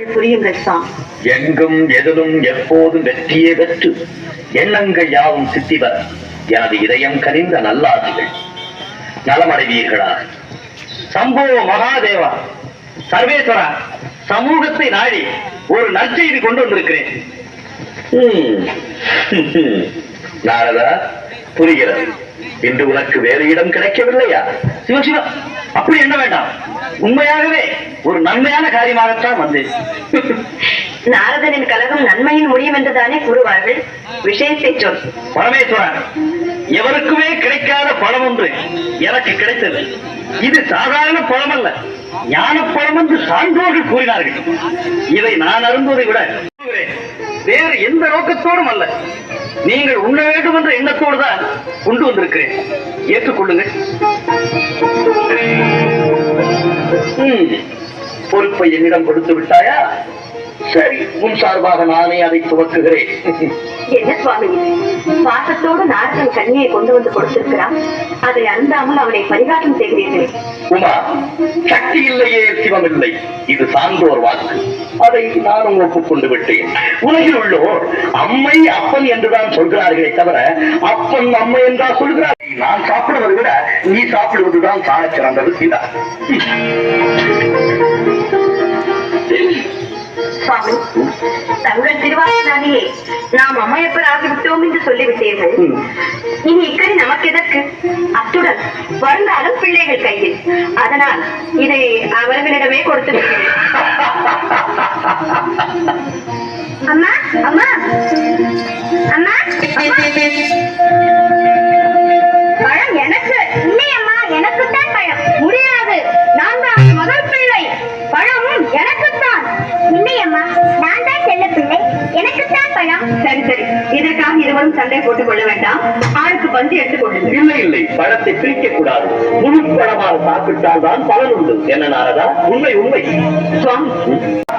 புரியுங்கள் சாமி. எங்கும் எதிலும் எப்போதும் வெற்றியே பெற்று எண்ணங்கள் யாவும் சித்திவர் எனது இதயம் கனிந்த நல்லாசிகள் நலமடைவீர்களா. சம்போ மகாதேவா, சர்வேஸ்வரா, சமூகத்தை நாடி ஒரு நற்செய்தி கொண்டு வந்திருக்கிறேன். நாரதா, புரிகிறது. இன்று உனக்கு வேறு இடம் கிடைக்கவில்லையா? சிவசிவா, அப்படி என்ன வேண்டாம். உண்மையாகவே ஒரு நன்மையான காரியமாகத்தான் வந்தேன். நாரதனின் கலகம் நன்மையின் முடியும் என்றுதானே கூறுவார்கள். விஷயத்தை சொல். பரமேஸ்வரன், எவருக்குமே கிடைக்காத பழம் ஒன்று எனக்கு கிடைத்தது. இது சாதாரண பழம் அல்ல, ஞான பழம் என்று சான்றோர்கள் கூறினார்கள். இதை நான் அருந்துவதை விட வேறு எந்த நோக்கத்தோடும் அல்ல, நீங்கள் உண்ண வேண்டும் என்ற எண்ணத்தோடு தான் கொண்டு வந்திருக்கிறேன். ஏற்றுக்கொள்ளுங்கள். பொறுப்பை என்னிடம் கொடுத்து விட்டாயா? சரி, உன் சார்பாக நானே அதை துவக்குகிறேன். என்ன சுவாமி, பாசத்தோடு நாரதன் கண்ணியை கொண்டு வந்து கொடுத்திருக்கிறான். அதை அருந்தாமல் அவனை பரிகாரம் செய்கிறீர்களே. உமா, சக்தி இல்லையே சிவம் இல்லை, இது சான்றோர் வாக்கு. அதை நானும் ஒப்புக்கொண்டு விட்டேன். உலகில் உள்ளோர் அம்மை அப்பன் என்றுதான் சொல்கிறார்களே தவிர அப்பன் அம்மை என்றா சொல்கிறார். நான் சாப்பிடுவதை விட நீ சாப்பிடுவதுதான் சால சிறந்தது. சுவாமி, தங்கள் திருவாசனாலேயே நாம் அம்மையப்பர் ஆகிவிட்டோம் என்று சொல்லிவிட்டீர்கள். இனி இக்கடி நமக்கு எதற்கு? அத்துடன் வருங்காலம் பிள்ளைகள் கையில். அதனால் இதை அவர்களிடமே கொடுத்து விட்டேன். அம்மா அம்மா அம்மா, பழம் எனக்கு இல்லை அம்மா, எனக்குத்தான் பழம். முடியாது, நான் தான் முதல் பிள்ளை. பழமும் எனக்குத்தான். இல்லையம்மா, நான் தான் செல்ல பிள்ளை, எனக்குத்தான் பழம். சரி சரி, இதற்காக இருவரும் சண்டை போட்டுக் கொள்ள வேண்டாம். ஆளுக்கு பஞ்சு எடுத்துக் கொள்ளுங்கள். இல்லை இல்லை, பழத்தை பிரிக்க கூடாது. முழு பழமாக சாப்பிட்டால் தான் பலன் உண்டு. என்ன நாரதா? உண்மை உண்மை. சுவாமி,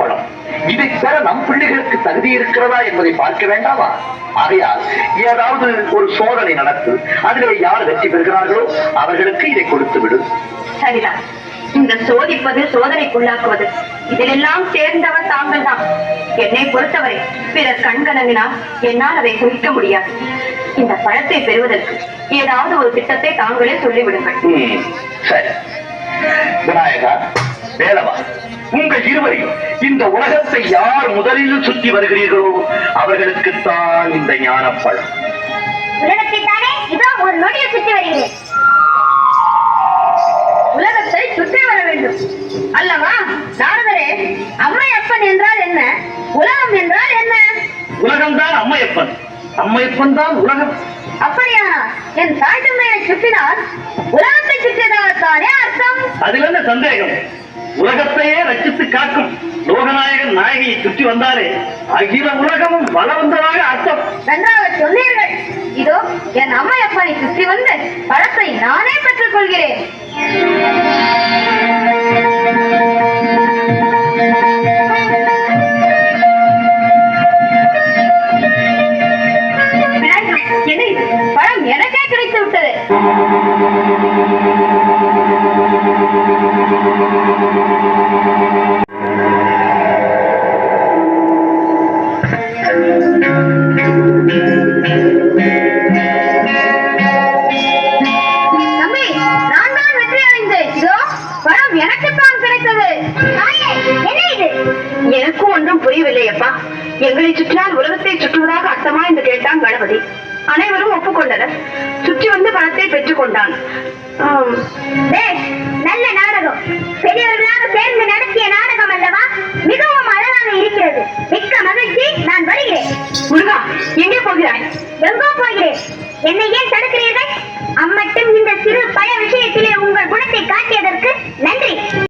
பழம் இதை பெற நம் பிள்ளைகளுக்கு தகுதி இருக்கிறதா என்பதை பார்க்க வேண்டாமா? ஆகையால் ஏதாவது ஒரு சோதனை நடத்து. அதிலே யார் வெற்றி பெறுகிறார்களோ அவர்களுக்கு இதை கொடுத்து விடு. சரிதான். இந்த சோதிப்பது, சோதனைக்குள்ளாக்குவது, இதிலெல்லாம் சேர்ந்தவர் தாங்கள் தான். என்னை பொறுத்தவரை பிறர் கண்கலங்கினால் என்னால் அதை குறிக்க முடியாது. இந்த பழத்தை பெறுவதற்கு ஏதாவது ஒரு திட்டத்தை தாங்களே சொல்லிவிடுங்கள். சரி, விநாயகா, வேலவா, உங்கள் இருவரையும் இந்த உலகத்தை யார் முதலில் சுற்றி வருகிறீர்களோ அவர்களுக்குத்தான் இந்த ஞானப்பழம். உலகத்தை தானே இதோ ஒரு நொடியில் சுற்றி வருகிறேன். உலகத்தை சுற்றி வர வேண்டும் அல்லவா நாரதரே? அம்மையப்பன் என்றால் என்ன? உலகம் என்றால் என்ன? உலகம்தான் அம்மையப்பன், அம்மையப்பன் தான் உலகம். அப்படியானால் என் தாய் தந்தையை சுற்றினால் உலகத்தை சுற்றியதாகத்தானே அர்த்தம்? அதில் என்ன சந்தேகம்? உலகத்தையே ரட்சித்து காக்கும் லோகநாயகன் நாயகியை சுற்றி வந்தாரே அகில உலகமும் பலவந்தமாக அர்த்தம். நன்றாக சொன்னீர்கள். இதோ என் அம்மையப்பனை சுற்றி வந்து பழத்தை நானே பெற்றுக் கொள்கிறேன். என்ன இது? பழம் எனக்கே கிடைத்து விட்டது. தம்பி, நான் தான் வெற்றி அடைந்தேன். இதோ பழம் எனக்குத்தான் கிடைத்தது. எனக்கும் ஒன்றும் புரியவில்லை அப்பா. எங்களை சுற்றினால் உலகத்தை சுற்றுவதாக அர்த்தமா என்று கேட்டான் கணபதி. அனைவரும் ஒப்புக்கொண்டனர். சுற்றி வந்து பணத்தை பெற்றுக் கொண்டான். நல்ல நாடகம், பெரியவர்களாக சேர்ந்து நடத்திய நாடகம் அல்லவா? மிகவும் அழகாக இருக்கிறது. மிக்க மகிழ்ச்சி. நான் வருகிறேன். முருகா, எங்கே போகிறாய்? எங்கோ போகிறேன். என்னை ஏன் தடுக்க